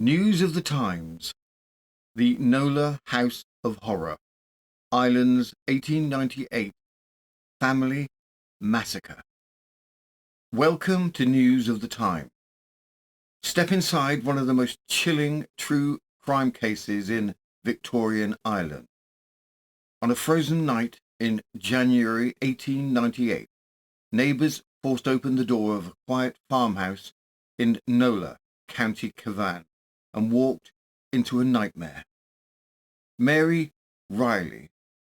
News of the Times. The Nola House of Horror. Ireland's 1898 Family Massacre. Welcome to News of the Time. Step inside one of the most chilling true crime cases in Victorian Ireland. On a frozen night in January 1898, neighbours forced open the door of a quiet farmhouse in Nola, County Cavan, and walked into a nightmare. Mary Reilly,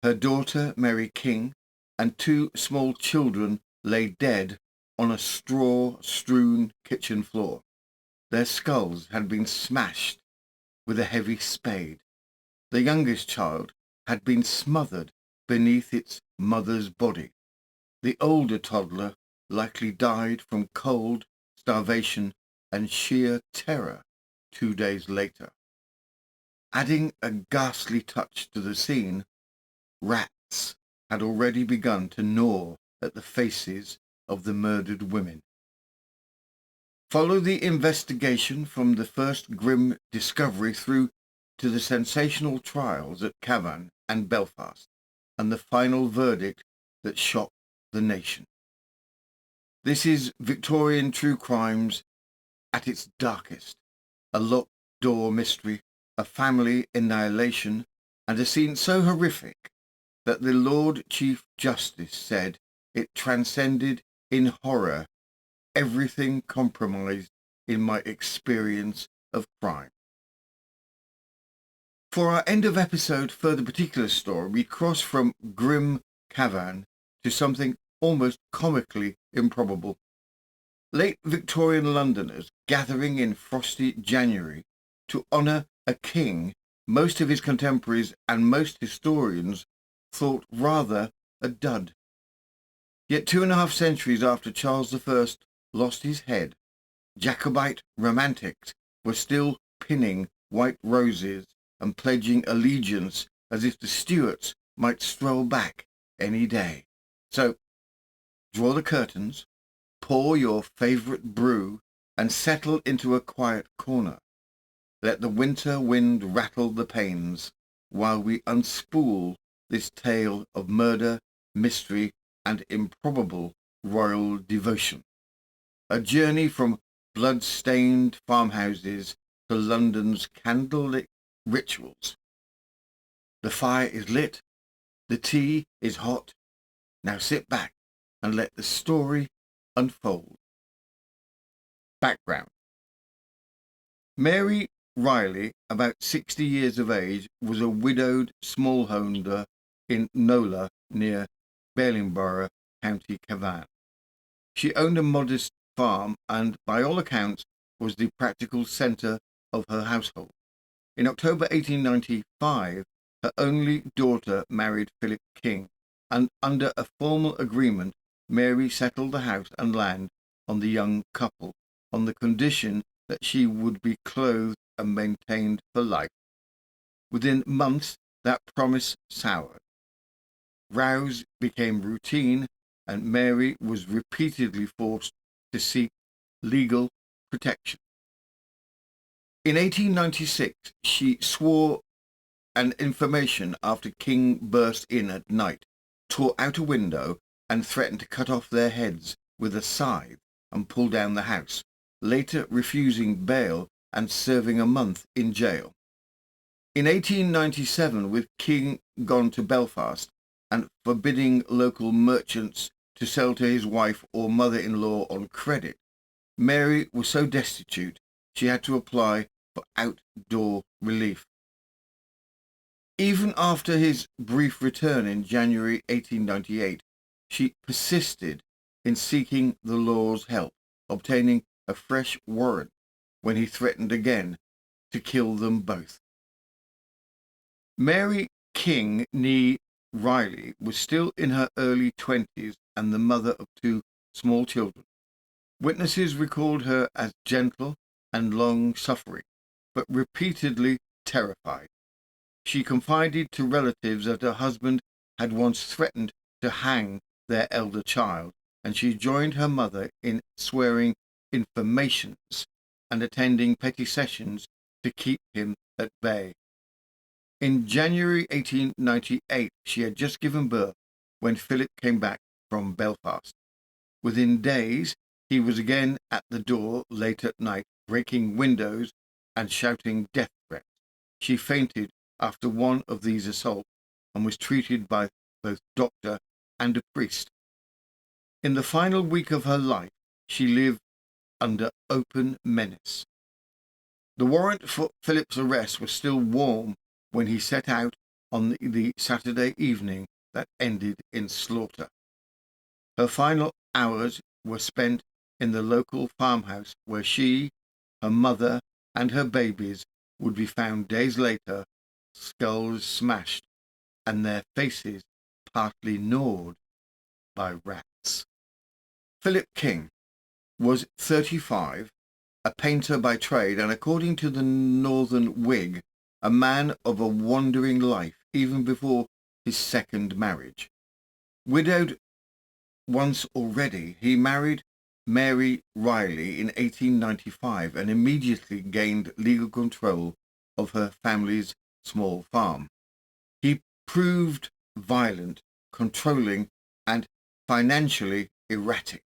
her daughter Mary King, and two small children lay dead on a straw-strewn kitchen floor. Their skulls had been smashed with a heavy spade. The youngest child had been smothered beneath its mother's body. The older toddler likely died from cold, starvation, and sheer terror 2 days later. Adding a ghastly touch to the scene, rats had already begun to gnaw at the faces of the murdered women. Follow the investigation from the first grim discovery through to the sensational trials at Cavan and Belfast, and the final verdict that shocked the nation. This is Victorian true crimes at its darkest. A locked door mystery, a family annihilation, and a scene so horrific that the Lord Chief Justice said it transcended in horror everything compromised in my experience of crime. For our end of episode further particular story, we cross from grim Cavan to something almost comically improbable. Late Victorian Londoners gathering in frosty January to honour a king most of his contemporaries and most historians thought rather a dud. Yet 2.5 centuries after Charles I lost his head, Jacobite romantics were still pinning white roses and pledging allegiance as if the Stuarts might stroll back any day. So, draw the curtains, pour your favourite brew, and settle into a quiet corner. Let the winter wind rattle the panes while we unspool this tale of murder, mystery, and improbable royal devotion. A journey from blood-stained farmhouses to London's candlelit rituals. The fire is lit, the tea is hot. Now sit back and let the story unfold. Background. Mary Reilly, about 60 years of age, was a widowed smallholder in Nola near Berlinborough, County Cavan. She owned a modest farm and, by all accounts, was the practical centre of her household. In October 1895, her only daughter married Philip King, and under a formal agreement, Mary settled the house and land on the young couple on the condition that she would be clothed and maintained for life. Within months, that promise soured. Rows became routine, and Mary was repeatedly forced to seek legal protection. In 1896, she swore an information after King burst in at night, tore out a window, and threatened to cut off their heads with a scythe and pull down the house, later refusing bail and serving a month in jail. In 1897, with King gone to Belfast and forbidding local merchants to sell to his wife or mother-in-law on credit, Mary was so destitute she had to apply for outdoor relief. Even after his brief return in January 1898, she persisted in seeking the law's help, obtaining a fresh warrant when he threatened again to kill them both. Mary King née Reilly was still in her early 20s and the mother of two small children. Witnesses recalled her as gentle and long-suffering, but repeatedly terrified. She confided to relatives that her husband had once threatened to hang their elder child, and she joined her mother in swearing informations and attending petty sessions to keep him at bay. In January 1898, she had just given birth when Philip came back from Belfast. Within days, he was again at the door late at night, breaking windows and shouting death threats. She fainted after one of these assaults and was treated by both doctor and a priest. In the final week of her life, she lived under open menace. The warrant for Philip's arrest was still warm when he set out on the Saturday evening that ended in slaughter. Her final hours were spent in the local farmhouse where she, her mother, and her babies would be found days later, skulls smashed and their faces partly gnawed by rats. Philip King was 35, a painter by trade, and according to the Northern Whig, a man of a wandering life even before his second marriage. Widowed once already, he married Mary Reilly in 1895 and immediately gained legal control of her family's small farm. He proved violent, controlling, and financially erratic.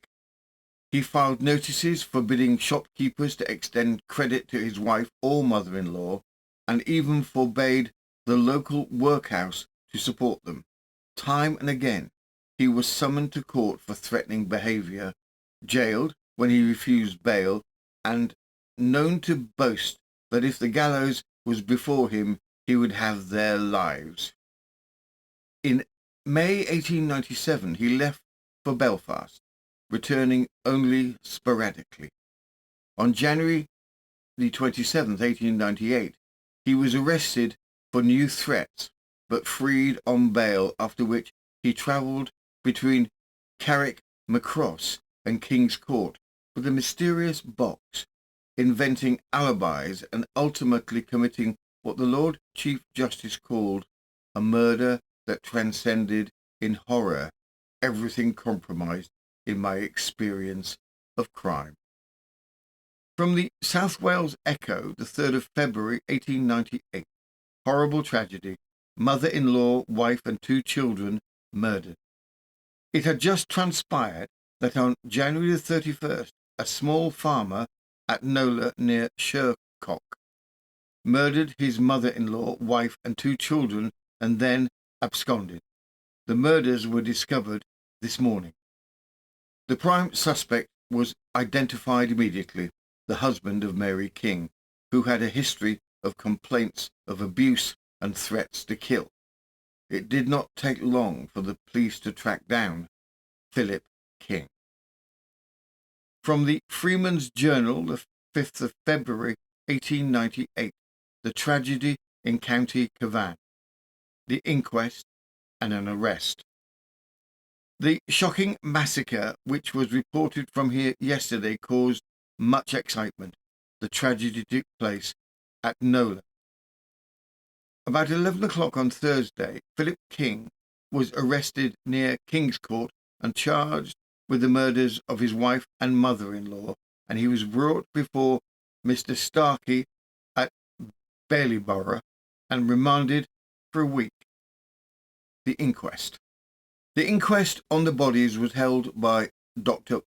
He filed notices forbidding shopkeepers to extend credit to his wife or mother-in-law, and even forbade the local workhouse to support them. Time and again, he was summoned to court for threatening behaviour, jailed when he refused bail, and known to boast that if the gallows was before him, he would have their lives. In May 1897, he left for Belfast, returning only sporadically. On January the 27th, 1898, he was arrested for new threats, but freed on bail, after which he travelled between Carrickmacross and King's Court with a mysterious box, inventing alibis and ultimately committing what the Lord Chief Justice called a murder that transcended in horror everything compromised in my experience of crime. From the South Wales Echo, the 3rd of February 1898. Horrible tragedy. Mother-in-law, wife and 2 children murdered. It had just transpired that on January the 31st, a small farmer at Nola near Shercock murdered his mother-in-law, wife and 2 children and then absconded. The murders were discovered this morning. The prime suspect was identified immediately, the husband of Mary King, who had a history of complaints of abuse and threats to kill. It did not take long for the police to track down Philip King. From the Freeman's Journal, the 5th of February 1898, the tragedy in County Cavan, the inquest and an arrest. The shocking massacre which was reported from here yesterday caused much excitement. The tragedy took place at Nola. About 11 o'clock on Thursday, Philip King was arrested near King's Court and charged with the murders of his wife and mother-in-law, and he was brought before Mr. Starkey at Baileyborough and remanded for a week. The inquest. The inquest on the bodies was held by Dr.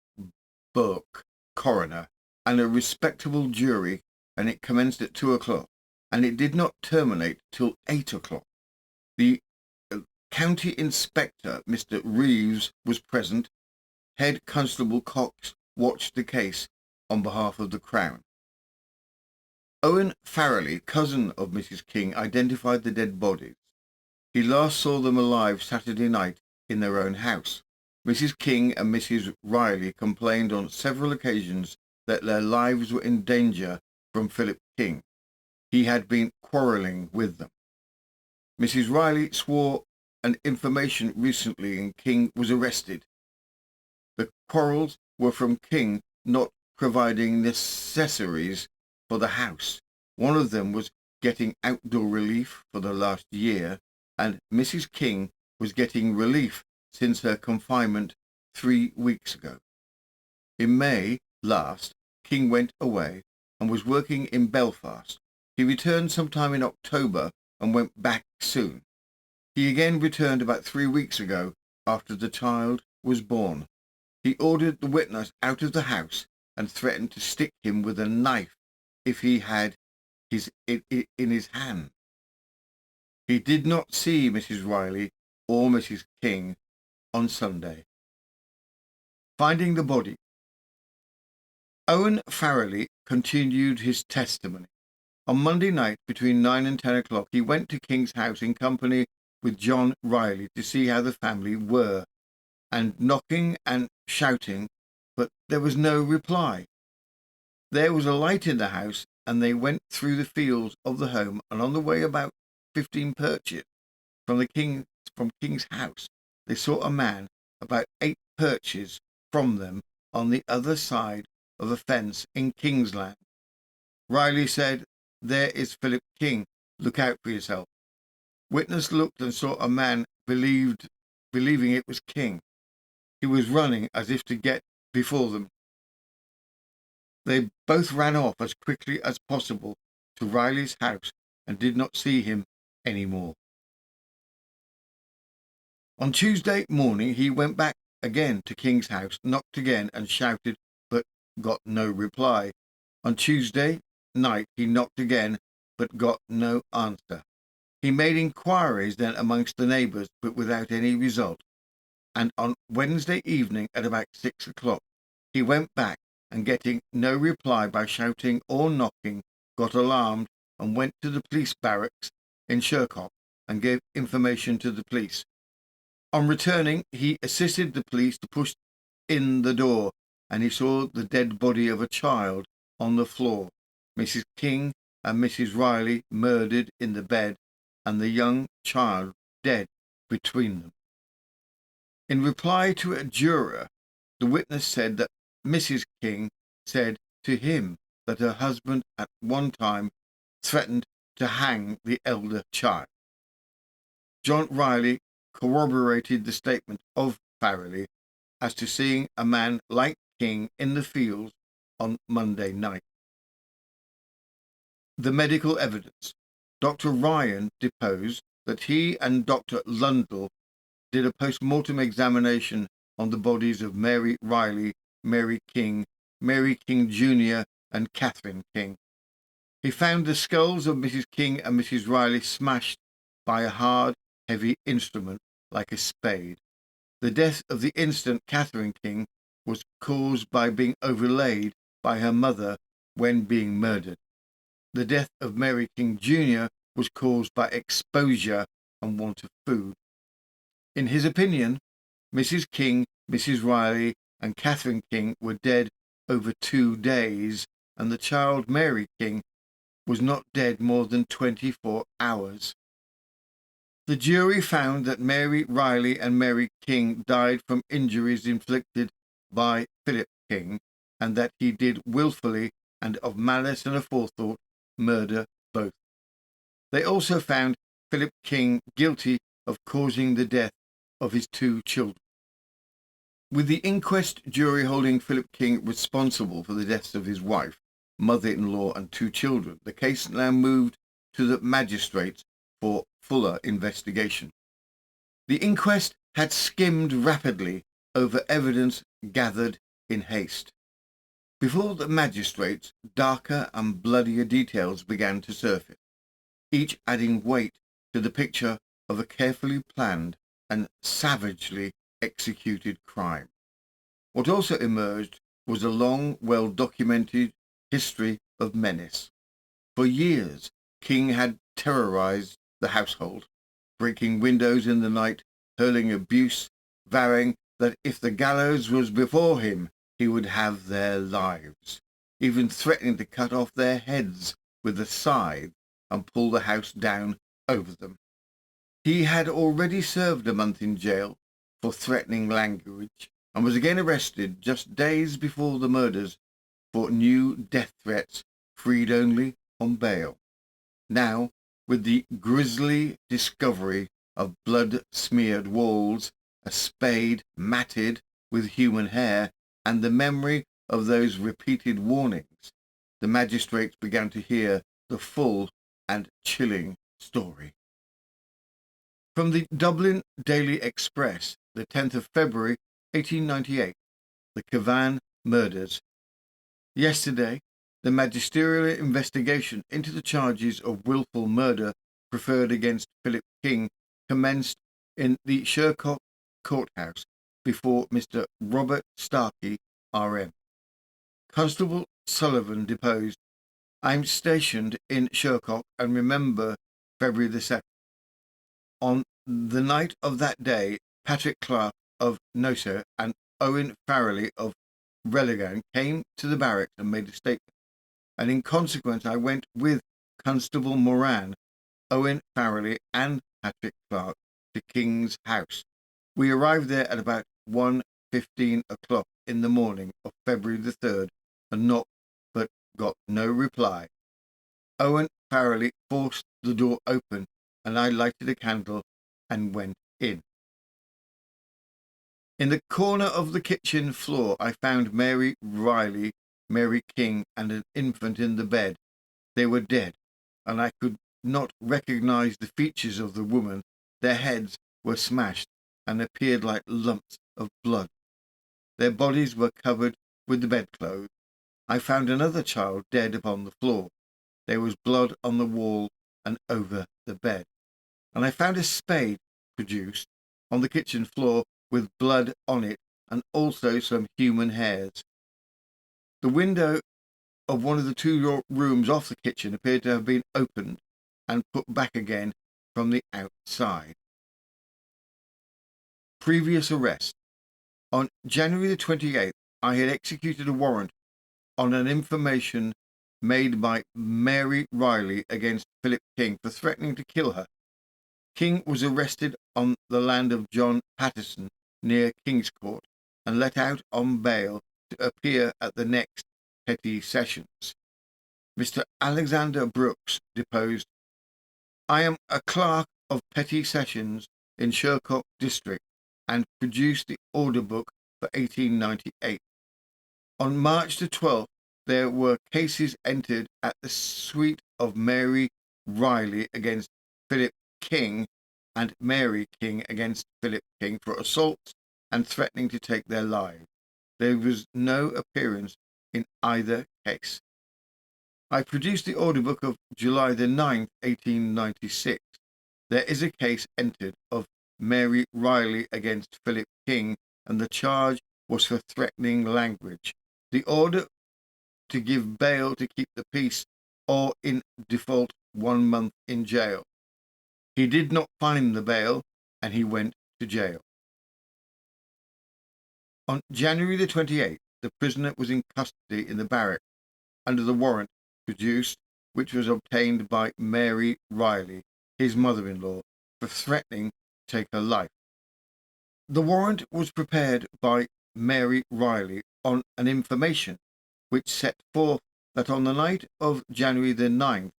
Burke, coroner, and a respectable jury, and it commenced at 2 o'clock, and it did not terminate till 8 o'clock. The county inspector, Mr. Reeves, was present. Head Constable Cox watched the case on behalf of the Crown. Owen Farrelly, cousin of Mrs. King, identified the dead bodies. He last saw them alive Saturday night in their own house. Mrs. King and Mrs. Reilly complained on several occasions that their lives were in danger from Philip King. He had been quarrelling with them. Mrs. Reilly swore an information recently and King was arrested. The quarrels were from King not providing necessaries for the house. One of them was getting outdoor relief for the last year, and Mrs. King was getting relief since her confinement 3 weeks ago. In May last, King went away and was working in Belfast. He returned sometime in October and went back soon. He again returned about 3 weeks ago after the child was born. He ordered the witness out of the house and threatened to stick him with a knife if he had in his hand. He did not see Mrs. Reilly or Mrs. King on Sunday. Finding the body. Owen Farrelly continued his testimony. On Monday night between 9 and 10 o'clock, he went to King's house in company with John Reilly to see how the family were, and knocking and shouting, but there was no reply. There was a light in the house, and they went through the fields of the home, and on the way about 15 perches from King's house, they saw a man about 8 perches from them on the other side of a fence in Kingsland. Reilly said, "There is Philip King. Look out for yourself." Witness looked and saw a man believing it was King. He was running as if to get before them. They both ran off as quickly as possible to Reilly's house and did not see him any more. On Tuesday morning, he went back again to King's house, knocked again and shouted, but got no reply. On Tuesday night, he knocked again, but got no answer. He made inquiries then amongst the neighbours, but without any result. And on Wednesday evening at about 6 o'clock, he went back, and getting no reply by shouting or knocking, got alarmed and went to the police barracks in Shercock and gave information to the police. On returning, he assisted the police to push in the door, and he saw the dead body of a child on the floor, Mrs. King and Mrs. Reilly murdered in the bed, and the young child dead between them. In reply to a juror, the witness said that Mrs. King said to him that her husband at one time threatened to hang the elder child. John Reilly corroborated the statement of Farrelly as to seeing a man like King in the fields on Monday night. The medical evidence. Dr. Ryan deposed that he and Dr. Lundell did a post-mortem examination on the bodies of Mary Reilly, Mary King Jr. and Catherine King. He found the skulls of Mrs. King and Mrs. Reilly smashed by a hard, heavy instrument like a spade. The death of the infant Catherine King was caused by being overlaid by her mother when being murdered. The death of Mary King Jr. was caused by exposure and want of food. In his opinion, Mrs. King, Mrs. Reilly, and Catherine King were dead over 2 days, and the child Mary King was not dead more than 24 hours. The jury found that Mary Reilly and Mary King died from injuries inflicted by Philip King, and that he did wilfully and of malice and aforethought murder both. They also found Philip King guilty of causing the death of his 2 children. With the inquest jury holding Philip King responsible for the deaths of his wife, mother-in-law and 2 children, the case now moved to the magistrates for fuller investigation. The inquest had skimmed rapidly over evidence gathered in haste. Before the magistrates, darker and bloodier details began to surface, each adding weight to the picture of a carefully planned and savagely executed crime. What also emerged was a long, well-documented history of menace. For years, King had terrorized the household, breaking windows in the night, hurling abuse, vowing that if the gallows was before him, he would have their lives, even threatening to cut off their heads with a scythe and pull the house down over them. He had already served a month in jail for threatening language and was again arrested just days before the murders for new death threats, freed only on bail. Now, with the grisly discovery of blood-smeared walls, a spade matted with human hair, and the memory of those repeated warnings, the magistrates began to hear the full and chilling story. From the Dublin Daily Express, the 10th of February 1898, the Cavan murders. Yesterday, the Magisterial investigation into the charges of wilful murder preferred against Philip King commenced in the Shercock Courthouse before Mr. Robert Starkey, R.M. Constable Sullivan deposed, "I am stationed in Shercock and remember February the 2nd. On the night of that day, Patrick Clark of Nosa and Owen Farrelly of Nolagh came to the barracks and made a statement, and in consequence I went with Constable Moran, Owen Farrelly and Patrick Clark to King's house. We arrived there at about 1:15 o'clock in the morning of February the 3rd and knocked but got no reply. Owen Farrelly forced the door open and I lighted a candle and went in. In the corner of the kitchen floor I found Mary Reilly, Mary King and an infant in the bed. They were dead, and I could not recognize the features of the woman. Their heads were smashed and appeared like lumps of blood. Their bodies were covered with the bedclothes. I found another child dead upon the floor. There was blood on the wall and over the bed. And I found a spade produced on the kitchen floor with blood on it and also some human hairs. The window of one of the two rooms off the kitchen appeared to have been opened and put back again from the outside. Previous arrest. On January the 28th, I had executed a warrant on an information made by Mary Reilly against Philip King for threatening to kill her. King was arrested on the land of John Patterson near King's Court and let out on bail to appear at the next petty sessions. Mr. Alexander Brooks deposed, "I am a clerk of petty sessions in Shercock district and produced the order book for 1898. On March the 12th, there were cases entered at the suite of Mary Reilly against Philip King and Mary King against Philip King for assaults and threatening to take their lives. There was no appearance in either case. I produced the order book of July the 9th, 1896. There is a case entered of Mary Reilly against Philip King, and the charge was for threatening language. The order to give bail to keep the peace, or in default 1 month in jail. He did not find the bail, and he went to jail." On January the 28th, the prisoner was in custody in the barrack under the warrant produced, which was obtained by Mary Reilly, his mother-in-law, for threatening to take her life. The warrant was prepared by Mary Reilly on an information which set forth that on the night of January the 9th,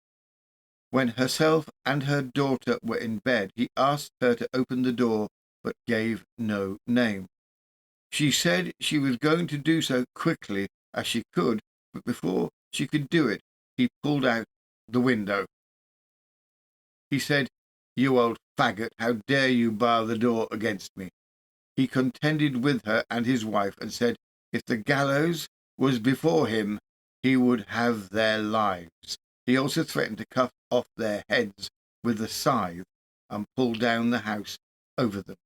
when herself and her daughter were in bed, he asked her to open the door but gave no name. She said she was going to do so quickly as she could, but before she could do it, he pulled out the window. He said, "You old faggot, how dare you bar the door against me?" He contended with her and his wife and said if the gallows was before him, he would have their lives. He also threatened to cut off their heads with the scythe and pull down the house over them.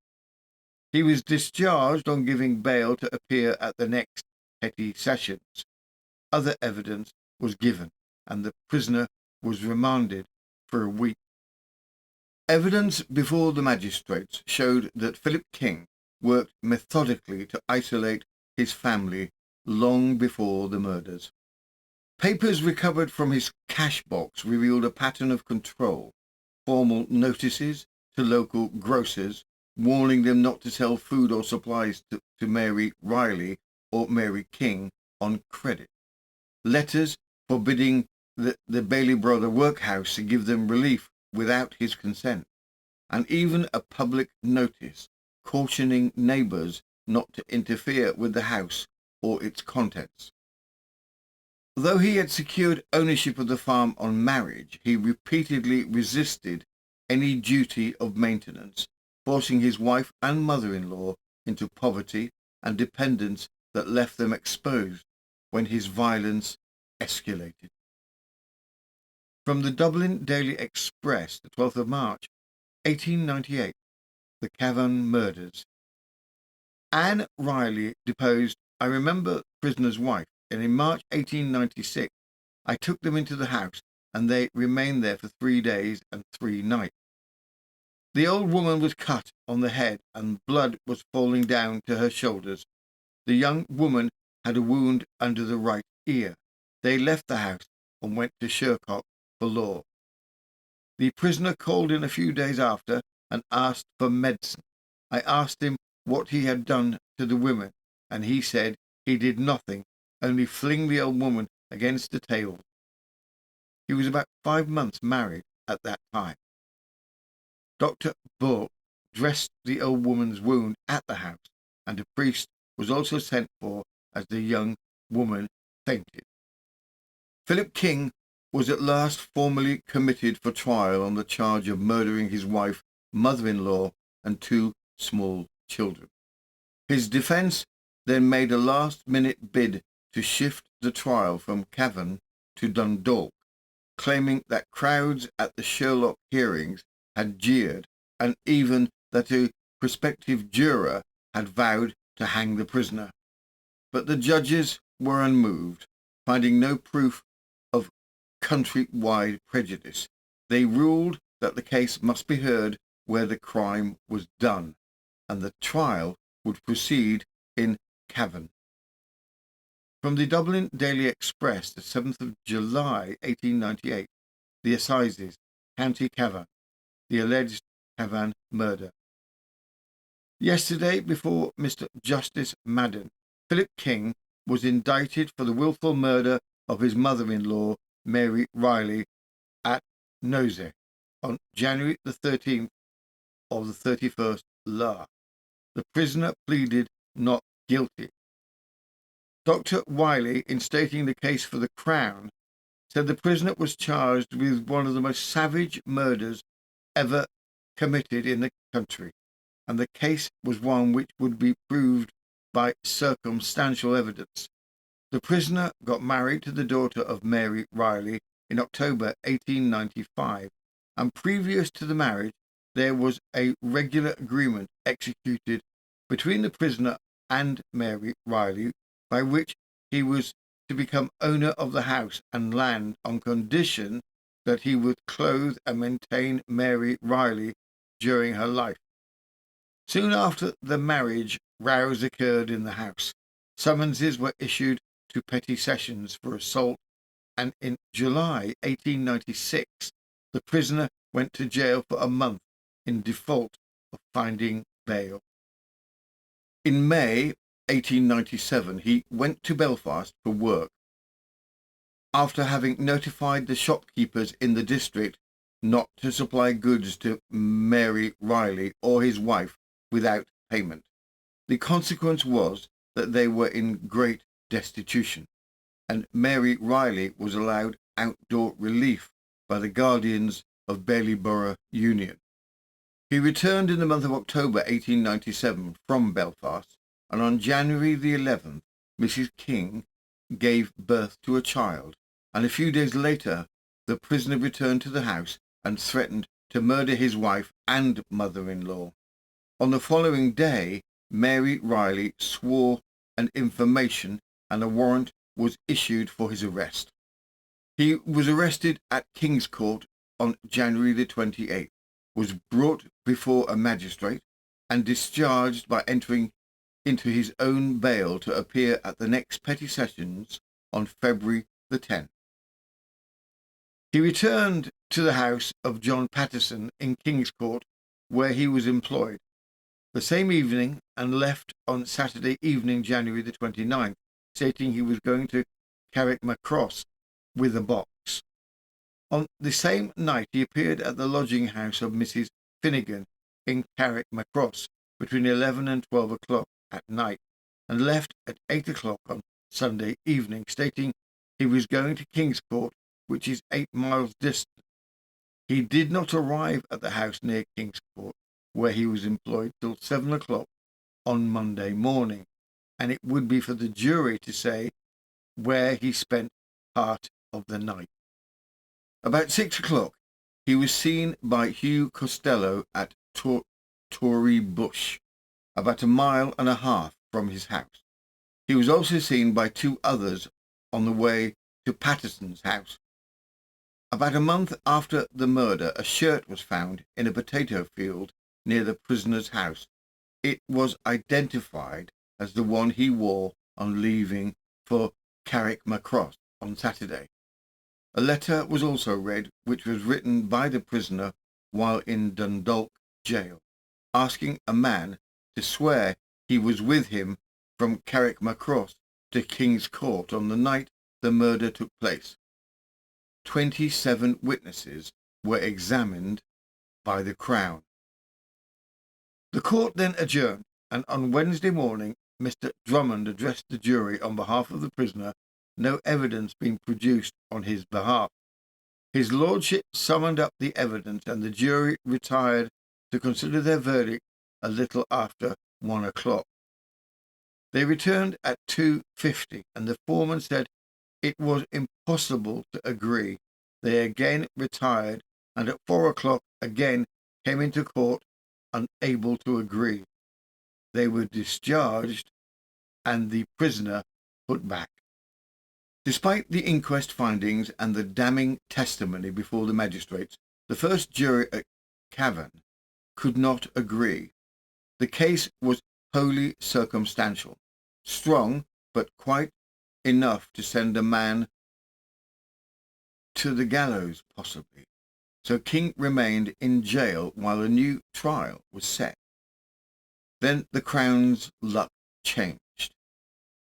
He was discharged on giving bail to appear at the next petty sessions. Other evidence was given, and the prisoner was remanded for a week. Evidence before the magistrates showed that Philip King worked methodically to isolate his family long before the murders. Papers recovered from his cash box revealed a pattern of control, formal notices to local grocers warning them not to sell food or supplies to Mary Reilly or Mary King on credit, letters forbidding the Bailey Brother workhouse to give them relief without his consent, and even a public notice cautioning neighbours not to interfere with the house or its contents. Though he had secured ownership of the farm on marriage, he repeatedly resisted any duty of maintenance, forcing his wife and mother-in-law into poverty and dependence that left them exposed when his violence escalated. From the Dublin Daily Express, the 12th of March, 1898, the Cavan murders. Anne Reilly deposed, "I remember the prisoner's wife, and in March 1896 I took them into the house and they remained there for 3 days and 3 nights. The old woman was cut on the head and blood was falling down to her shoulders. The young woman had a wound under the right ear. They left the house and went to Shercock for law. The prisoner called in a few days after and asked for medicine. I asked him what he had done to the women, and he said he did nothing, only fling the old woman against the table. He was about 5 months married at that time. Dr. Burke dressed the old woman's wound at the house, and a priest was also sent for as the young woman fainted." Philip King was at last formally committed for trial on the charge of murdering his wife, mother-in-law, and 2 small children. His defence then made a last-minute bid to shift the trial from Cavan to Dundalk, claiming that crowds at the Sherlock hearings had jeered, and even that a prospective juror had vowed to hang the prisoner. But the judges were unmoved, finding no proof of country-wide prejudice. They ruled that the case must be heard where the crime was done, and the trial would proceed in Cavan. From the Dublin Daily Express, the 7th of July, 1898, the Assizes, County Cavan, the alleged Cavan murder. Yesterday, before Mr. Justice Madden, Philip King was indicted for the wilful murder of his mother-in-law, Mary Reilly, at Nolagh, on January the 13th of the 31st last. The prisoner pleaded not guilty. Dr. Wiley, in stating the case for the Crown, said the prisoner was charged with one of the most savage murders ever committed in the country, and the case was one which would be proved by circumstantial evidence. The prisoner got married to the daughter of Mary Reilly in October 1895, and previous to the marriage there was a regular agreement executed between the prisoner and Mary Reilly by which he was to become owner of the house and land on condition that he would clothe and maintain Mary Reilly during her life. Soon after the marriage, rows occurred in the house. Summonses were issued to petty sessions for assault, and in July 1896 the prisoner went to jail for a month in default of finding bail. In May 1897 he went to Belfast for work, after having notified the shopkeepers in the district not to supply goods to Mary Reilly or his wife without payment. The consequence was that they were in great destitution, and Mary Reilly was allowed outdoor relief by the guardians of Baileyborough Union. He returned in the month of October 1897 from Belfast, and on January the 11th, Mrs. King gave birth to a child, and a few days later the prisoner returned to the house and threatened to murder his wife and mother-in-law. On the following day, Mary Reilly swore an information, and a warrant was issued for his arrest. He was arrested at King's Court on January the 28th, was brought before a magistrate, and discharged by entering into his own bail to appear at the next petty sessions on February the 10th. He returned to the house of John Patterson in King's Court, where he was employed, the same evening, and left on Saturday evening, January the 29th, stating he was going to Carrickmacross with a box. On the same night he appeared at the lodging house of Mrs. Finnegan in Carrickmacross between 11 and 12 o'clock at night, and left at 8 o'clock on Sunday evening, stating He was going to King's Court, which is 8 miles distant. He did not arrive at the house near King's Court, where he was employed, till 7 o'clock on Monday morning, and it would be for the jury to say where he spent part of the night. About 6 o'clock, he was seen by Hugh Costello at Tory Bush, about 1.5 miles from his house. He was also seen by 2 others on the way to Patterson's house. About a month after the murder, a shirt was found in a potato field near the prisoner's house. It was identified as the one he wore on leaving for Carrickmacross on Saturday. A letter was also read, which was written by the prisoner while in Dundalk jail, asking a man to swear he was with him from Carrickmacross to King's Court on the night the murder took place. 27 witnesses were examined by the Crown. The court then adjourned, and on Wednesday morning Mr. Drummond addressed the jury on behalf of the prisoner, no evidence being produced on his behalf. His lordship summoned up the evidence, and the jury retired to consider their verdict a little after 1 o'clock. They returned at 2:50, and the foreman said it was impossible to agree. They again retired, and at 4 o'clock again came into court, unable to agree. They were discharged, and the prisoner put back. Despite the inquest findings and the damning testimony before the magistrates, the first jury at Cavan could not agree. The case was wholly circumstantial, strong, but quite enough to send a man to the gallows, possibly. So King remained in jail while a new trial was set. Then the Crown's luck changed.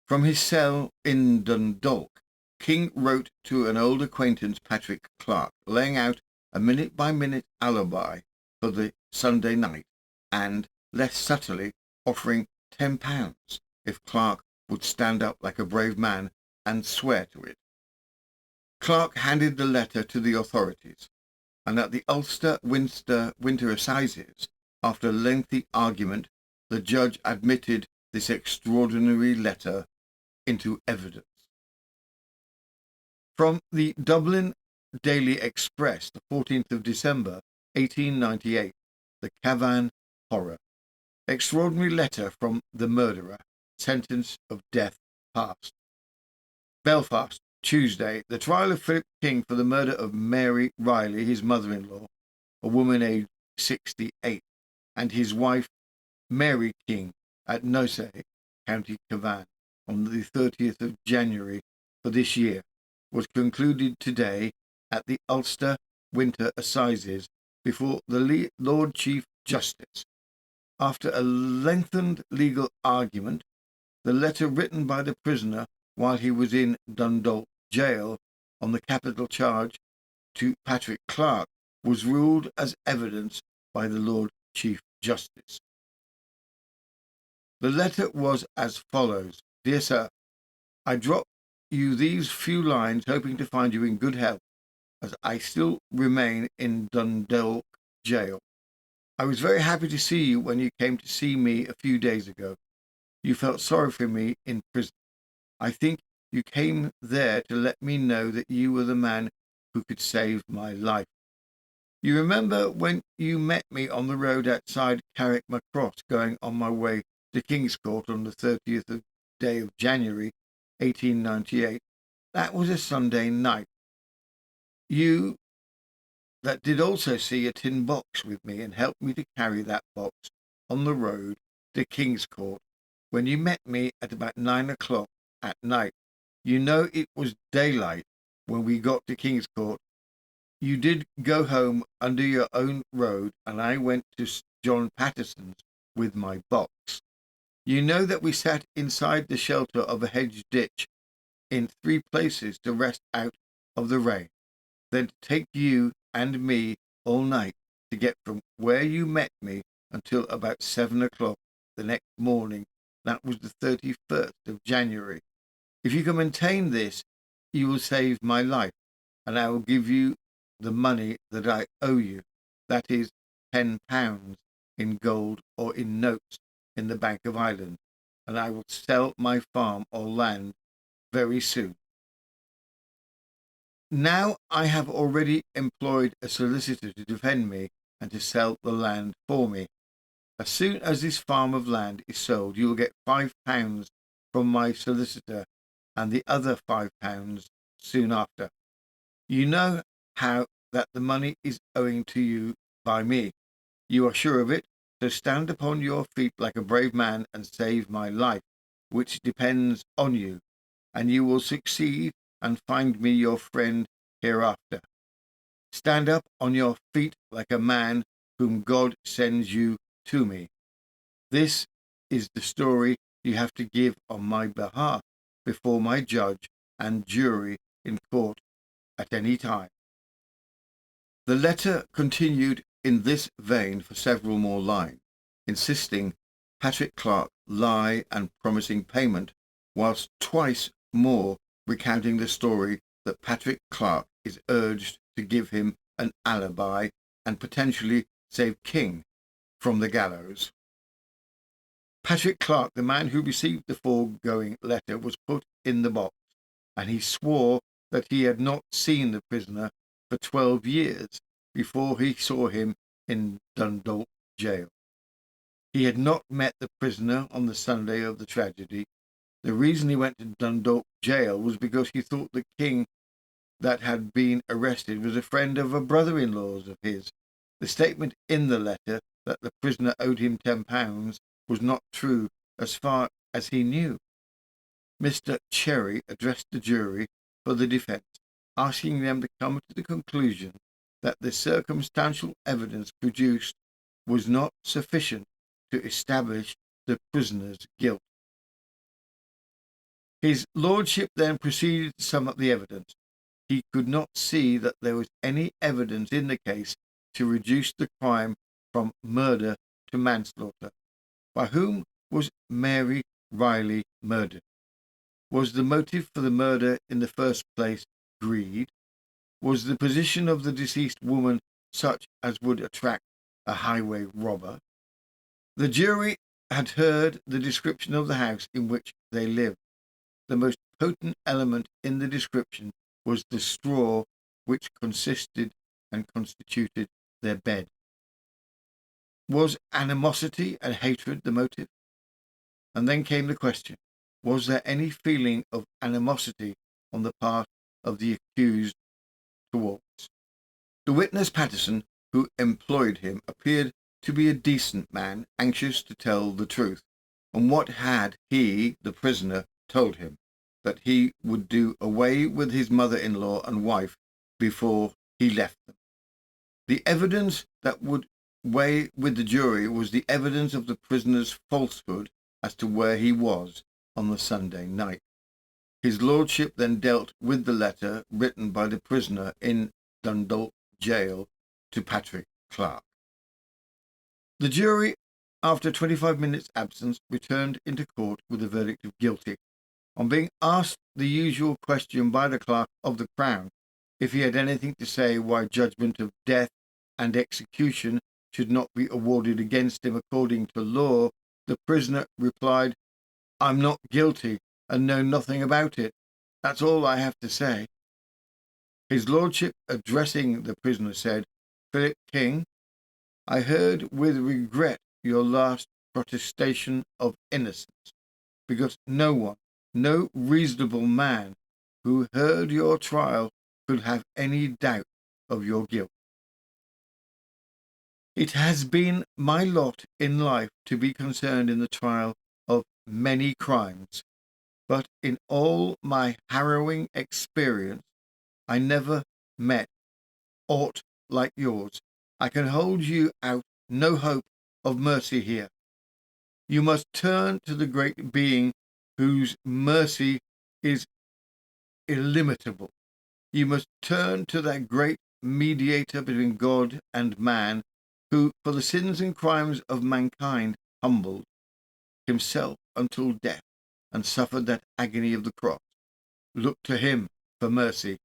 From his cell in Dundalk, King wrote to an old acquaintance, Patrick Clark, laying out a minute-by-minute alibi for the Sunday night, and, less subtly, offering £10 if Clark would stand up like a brave man and swear to it. Clark handed the letter to the authorities, and at the Winter Assizes, after a lengthy argument, the judge admitted this extraordinary letter into evidence. From the Dublin Daily Express, the 14th of December, 1898, the Cavan horror. Extraordinary letter from the murderer. Sentence of death passed. Belfast, Tuesday. The trial of Philip King for the murder of Mary Reilly, his mother-in-law, a woman aged 68, and his wife, Mary King, at Nola, County Cavan, on the 30th of January for this year, was concluded today at the Ulster Winter Assizes before the Lord Chief Justice. After a lengthened legal argument, the letter written by the prisoner while he was in Dundalk jail on the capital charge to Patrick Clark was ruled as evidence by the Lord Chief Justice. The letter was as follows. Dear Sir, I drop you these few lines hoping to find you in good health, as I still remain in Dundalk jail. I was very happy to see you when you came to see me a few days ago. You felt sorry for me in prison. I think you came there to let me know that you were the man who could save my life. You remember when you met me on the road outside Carrickmacross going on my way to King's Court on the 30th day of January, 1898. That was a Sunday night. You that did also see a tin box with me and helped me to carry that box on the road to King's Court when you met me at about 9 o'clock at night. You know it was daylight when we got to King's Court. You did go home under your own road, and I went to John Patterson's with my box. You know that we sat inside the shelter of a hedge ditch in 3 places to rest out of the rain, then to take you and me all night to get from where you met me until about 7 o'clock the next morning. That was the 31st of January. If you can maintain this, you will save my life, and I will give you the money that I owe you, that is £10 in gold or in notes in the Bank of Ireland, and I will sell my farm or land very soon. Now I have already employed a solicitor to defend me and to sell the land for me. As soon as this farm of land is sold, you will get £5 from my solicitor and the other £5 soon after. You know how that the money is owing to you by me. You are sure of it, so stand upon your feet like a brave man and save my life, which depends on you, and you will succeed and find me your friend hereafter. Stand up on your feet like a man whom God sends you to me. This is the story you have to give on my behalf before my judge and jury in court at any time. The letter continued in this vein for several more lines, insisting Patrick Clark lie and promising payment, whilst twice more recounting the story that Patrick Clark is urged to give him an alibi and potentially save King from the gallows. Patrick Clark, the man who received the foregoing letter, was put in the box, and he swore that he had not seen the prisoner for 12 years before he saw him in Dundalk jail. He had not met the prisoner on the Sunday of the tragedy. The reason he went to Dundalk jail was because he thought the King that had been arrested was a friend of a brother-in-law of his. The statement in the letter that the prisoner owed him £10 was not true as far as he knew. Mr. Cherry addressed the jury for the defence, asking them to come to the conclusion that the circumstantial evidence produced was not sufficient to establish the prisoner's guilt. His lordship then proceeded to sum up the evidence. He could not see that there was any evidence in the case to reduce the crime from murder to manslaughter. By whom was Mary Reilly murdered? Was the motive for the murder in the first place greed? Was the position of the deceased woman such as would attract a highway robber? The jury had heard the description of the house in which they lived. The most potent element in the description was the straw which consisted and constituted their bed. Was animosity and hatred the motive? And then came the question, was there any feeling of animosity on the part of the accused towards? The witness Patterson, who employed him, appeared to be a decent man, anxious to tell the truth. And what had he, the prisoner, told him? That he would do away with his mother-in-law and wife before he left them. The evidence that would weigh with the jury was the evidence of the prisoner's falsehood as to where he was on the Sunday night. His lordship then dealt with the letter written by the prisoner in Dundalk jail to Patrick Clark. The jury, after 25 minutes' absence, returned into court with a verdict of guilty. On being asked the usual question by the clerk of the Crown if he had anything to say why judgment of death and execution should not be awarded against him according to law, the prisoner replied, "I'm not guilty and know nothing about it. That's all I have to say." His lordship, addressing the prisoner, said, "Philip King, I heard with regret your last protestation of innocence, because no one, no reasonable man who heard your trial could have any doubt of your guilt. It has been my lot in life to be concerned in the trial of many crimes, but in all my harrowing experience I never met aught like yours. I can hold you out no hope of mercy here. You must turn to the great being whose mercy is illimitable. You must turn to that great mediator between God and man, who, for the sins and crimes of mankind, humbled himself until death and suffered that agony of the cross. Look to him for mercy.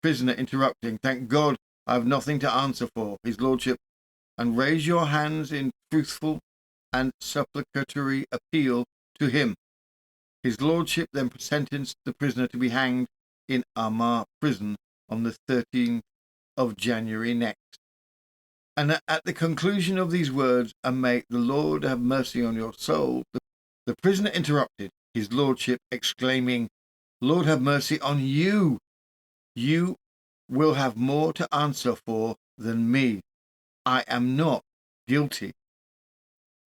Prisoner interrupting, "Thank God I have nothing to answer for, his lordship, and raise your hands in truthful and supplicatory appeal to him." His lordship then sentenced the prisoner to be hanged in Armagh prison on the 13th of January next. And at the conclusion of these words, "And may the Lord have mercy on your soul," the prisoner interrupted his lordship, exclaiming, "Lord have mercy on you. You will have more to answer for than me. I am not guilty."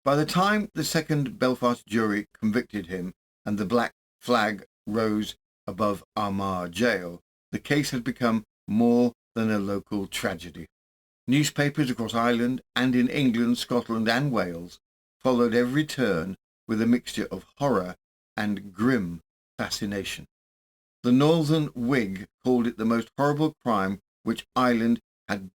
By the time the second Belfast jury convicted him and the black flag rose above Armagh jail, the case had become more than a local tragedy. Newspapers across Ireland and in England, Scotland and Wales followed every turn with a mixture of horror and grim fascination. The Northern Whig called it the most horrible crime which Ireland had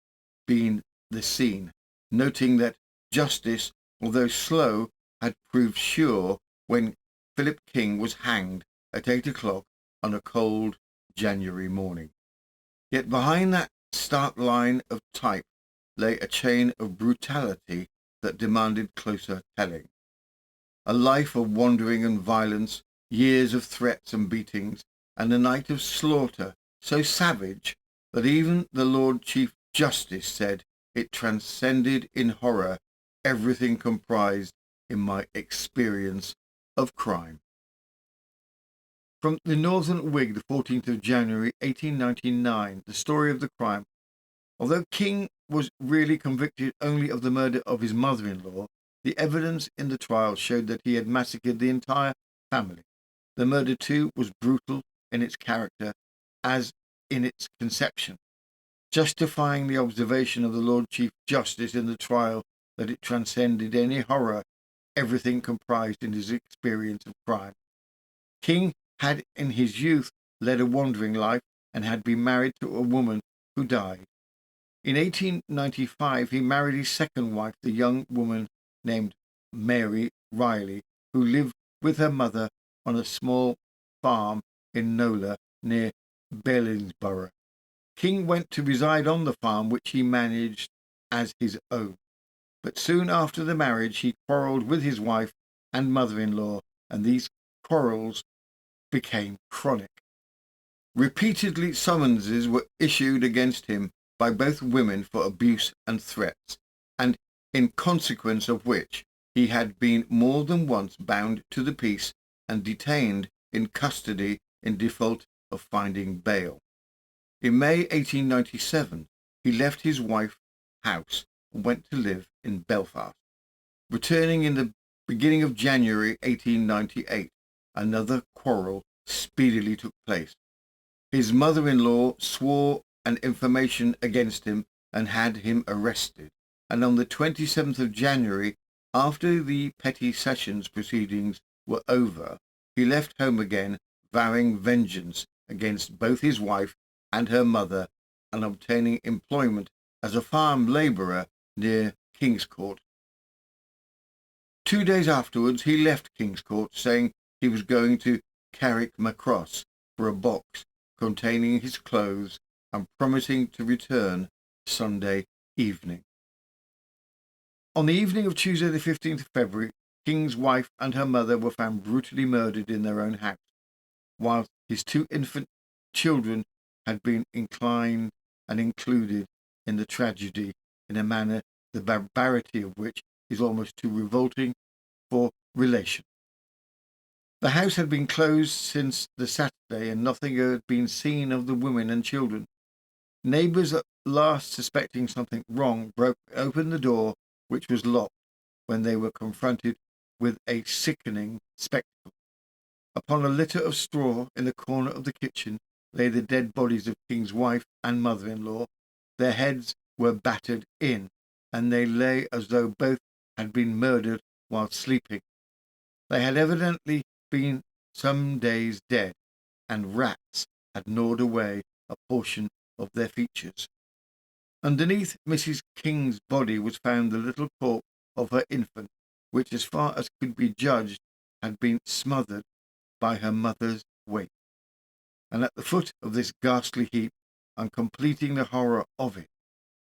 been the scene, noting that justice, although slow, had proved sure when Philip King was hanged at 8 o'clock on a cold January morning. Yet behind that stark line of type lay a chain of brutality that demanded closer telling. A life of wandering and violence, years of threats and beatings, and a night of slaughter so savage that even the Lord Chief Justice said it transcended in horror everything comprised in my experience of crime. From the Northern Whig, the 14th of January 1899, the story of the crime. Although King was really convicted only of the murder of his mother-in-law, the evidence in the trial showed that he had massacred the entire family. The murder, too, was brutal in its character as in its conception, justifying the observation of the Lord Chief Justice in the trial that it transcended any horror, everything comprised in his experience of crime. King had in his youth led a wandering life and had been married to a woman who died. In 1895 he married his second wife, the young woman named Mary Reilly, who lived with her mother on a small farm in Nola near Bellingsborough. King went to reside on the farm, which he managed as his own. But soon after the marriage he quarrelled with his wife and mother-in-law, and these quarrels became chronic. Repeatedly summonses were issued against him by both women for abuse and threats, and in consequence of which he had been more than once bound to the peace and detained in custody in default of finding bail. In May 1897 he left his wife's house and went to live in Belfast. Returning in the beginning of January 1898, another quarrel speedily took place. His mother-in-law swore an information against him and had him arrested, and on the 27th of January, after the petty sessions proceedings were over, he left home again, vowing vengeance against both his wife and her mother, and obtaining employment as a farm labourer near Kingscourt. 2 days afterwards he left Kingscourt, saying he was going to Carrickmacross for a box containing his clothes and promising to return Sunday evening. On the evening of Tuesday the 15th of February, King's wife and her mother were found brutally murdered in their own house, whilst his 2 infant children had been inclined and included in the tragedy in a manner the barbarity of which is almost too revolting for relation. The house had been closed since the Saturday, and nothing had been seen of the women and children. Neighbours, at last suspecting something wrong, broke open the door, which was locked, when they were confronted with a sickening spectacle. Upon a litter of straw in the corner of the kitchen lay the dead bodies of King's wife and mother-in-law. Their heads were battered in, and they lay as though both had been murdered while sleeping. They had evidently been some days dead, and rats had gnawed away a portion of their features. Underneath Mrs. King's body was found the little corpse of her infant, which, as far as could be judged, had been smothered by her mother's weight. and at the foot of this ghastly heap, and completing the horror of it,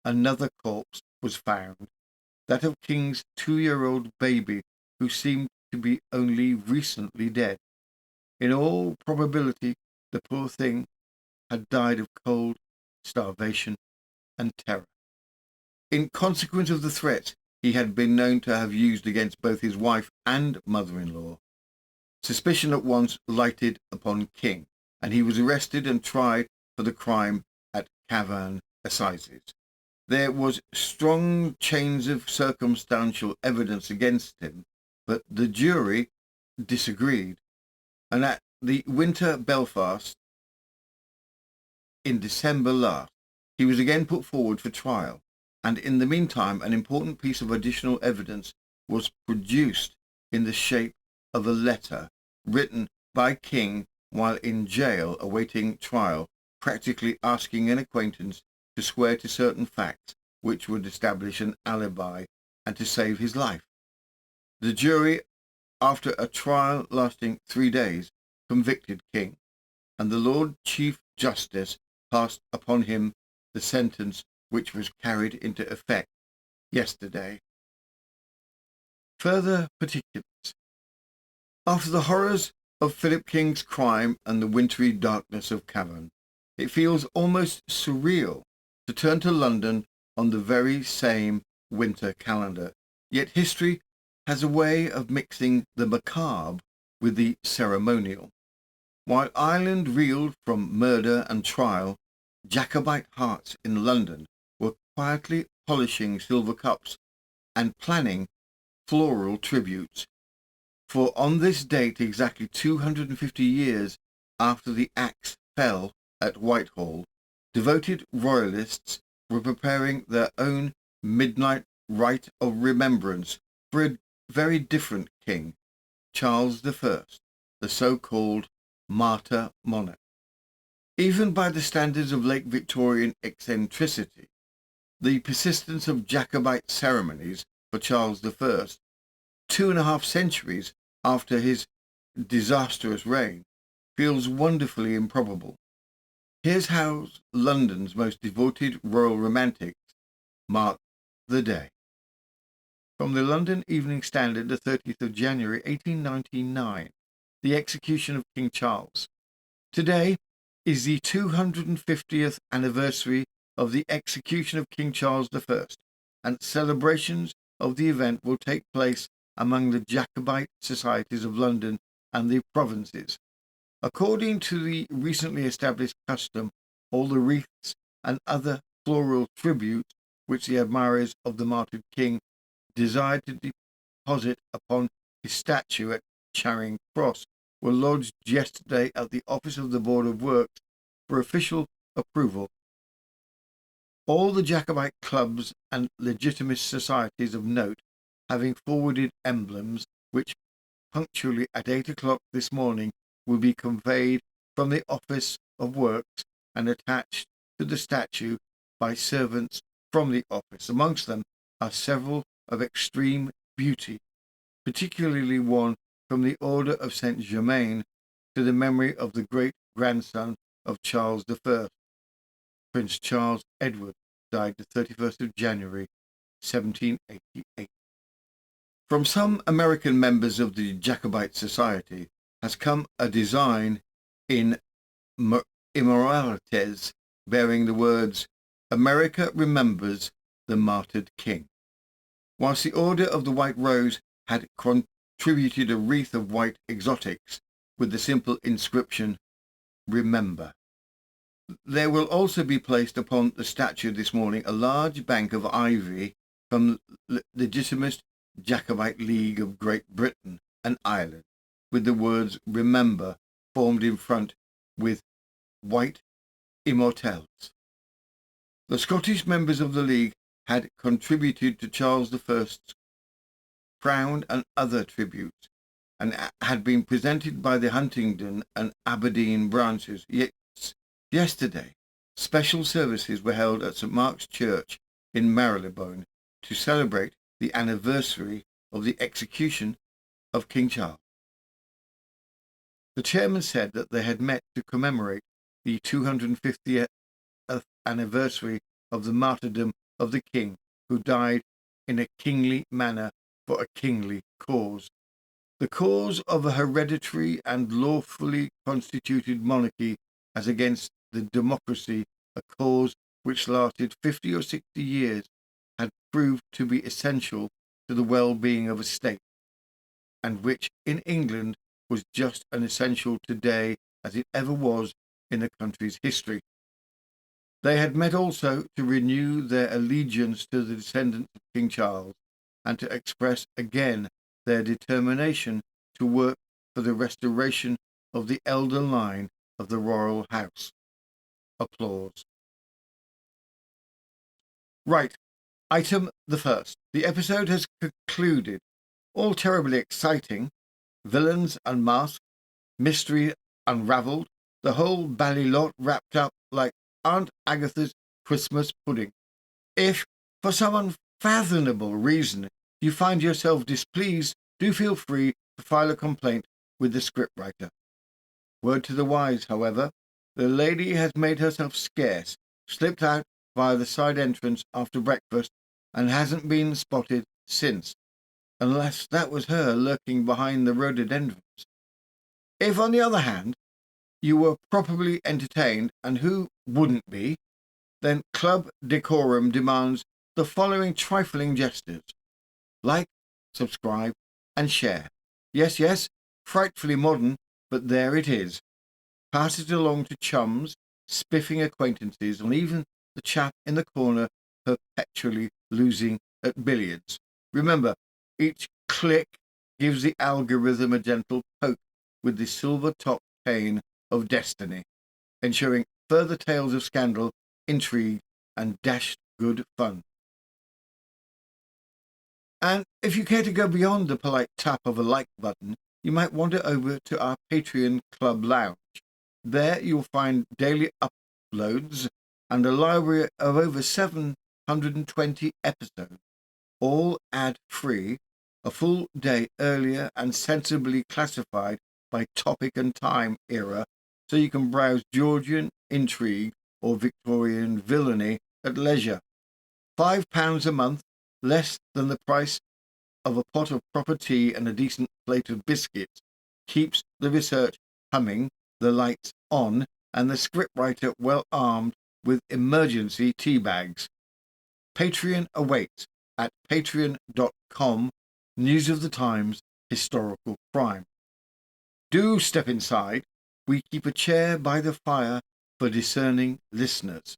another corpse was found, that of King's 2-year-old baby, who seemed to be only recently dead. In all probability, the poor thing had died of cold, starvation, and terror. In consequence of the threats he had been known to have used against both his wife and mother-in-law, suspicion at once lighted upon King, and he was arrested and tried for the crime at Cavan Assizes. There was strong chains of circumstantial evidence against him, but the jury disagreed, and at the winter Belfast in December last, he was again put forward for trial, and in the meantime an important piece of additional evidence was produced in the shape of a letter written by King while in jail awaiting trial, practically asking an acquaintance to swear to certain facts which would establish an alibi and to save his life. The jury, after a trial lasting 3 days, convicted King, and the Lord Chief Justice passed upon him the sentence which was carried into effect yesterday. Further particulars. After the horrors of Philip King's crime and the wintry darkness of Cavan, it feels almost surreal to turn to London on the very same winter calendar. Yet history has a way of mixing the macabre with the ceremonial. While Ireland reeled from murder and trial, Jacobite hearts in London were quietly polishing silver cups and planning floral tributes. For on this date, exactly 250 years after the axe fell at Whitehall, devoted royalists were preparing their own midnight rite of remembrance for a very different king, Charles I, the so-called martyr monarch. Even by the standards of late Victorian eccentricity, the persistence of Jacobite ceremonies for Charles I, 2.5 centuries after his disastrous reign, feels wonderfully improbable. Here's how London's most devoted royal romantics mark the day. From the London Evening Standard, the 30th of January 1899, the execution of King Charles. Today is the 250th anniversary of the execution of King Charles I, and celebrations of the event will take place among the Jacobite societies of London and the provinces. According to the recently established custom, all the wreaths and other floral tributes which the admirers of the martyred king desired to deposit upon his statue at Charing Cross were lodged yesterday at the office of the Board of Works for official approval. All the Jacobite clubs and legitimist societies of note having forwarded emblems which punctually at 8 o'clock this morning will be conveyed from the office of works and attached to the statue by servants from the office. Amongst them are several of extreme beauty, particularly one from the Order of St. Germain to the memory of the great-grandson of Charles I, Prince Charles Edward, died the 31st of January, 1788. From some American members of the Jacobite Society has come a design in immortelles bearing the words, "America remembers the martyred king." Whilst the Order of the White Rose had contributed a wreath of white exotics with the simple inscription, "Remember." There will also be placed upon the statue this morning a large bank of ivy from the legitimist Jacobite League of Great Britain and Ireland, with the words "Remember" formed in front with white immortelles. The Scottish members of the League had contributed to Charles I's crown and other tributes, and had been presented by the Huntingdon and Aberdeen branches. Yet yesterday, special services were held at St. Mark's Church in Marylebone to celebrate the anniversary of the execution of King Charles. The chairman said that they had met to commemorate the 250th anniversary of the martyrdom of the king, who died in a kingly manner for a kingly cause. The cause of a hereditary and lawfully constituted monarchy as against the democracy, a cause which lasted 50 or 60 years, had proved to be essential to the well-being of a state, and which in England was just as essential today as it ever was in the country's history. They had met also to renew their allegiance to the descendants of King Charles, and to express again their determination to work for the restoration of the elder line of the royal house. Applause. Right, item the first. The episode has concluded. All terribly exciting. Villains unmasked, mystery unravelled, the whole bally lot wrapped up like Aunt Agatha's Christmas pudding. If, for some unfathomable reason, you find yourself displeased, do feel free to file a complaint with the scriptwriter. Word to the wise, however, the lady has made herself scarce, slipped out via the side entrance after breakfast, and hasn't been spotted since, unless that was her lurking behind the rhododendrons. If, on the other hand, you were properly entertained, and who wouldn't be, then club decorum demands the following trifling gestures. Like, subscribe, and share. Yes, yes, frightfully modern, but there it is. Pass it along to chums, spiffing acquaintances, and even the chap in the corner perpetually losing at billiards. Remember, each click gives the algorithm a gentle poke with the silver-topped cane of destiny, ensuring further tales of scandal, intrigue, and dashed good fun. And if you care to go beyond the polite tap of a like button, you might wander over to our Patreon Club Lounge. There you'll find daily uploads and a library of over 720 episodes, all ad-free, a full day earlier and sensibly classified by topic and time era, so you can browse Georgian intrigue or Victorian villainy at leisure. £5 a month, less than the price of a pot of proper tea and a decent plate of biscuits, keeps the research humming, the lights on, and the scriptwriter well armed with emergency tea bags. Patreon awaits at patreon.com, News of the Times, Historical Crime. Do step inside. We keep a chair by the fire for discerning listeners.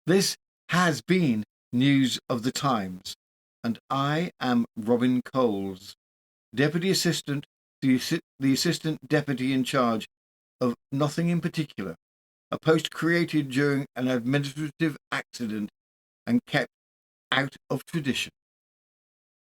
This has been News of the Times, and I am Robin Coles, Deputy Assistant, the Assistant Deputy in charge of Nothing in Particular, a post created during an administrative accident and kept out of tradition.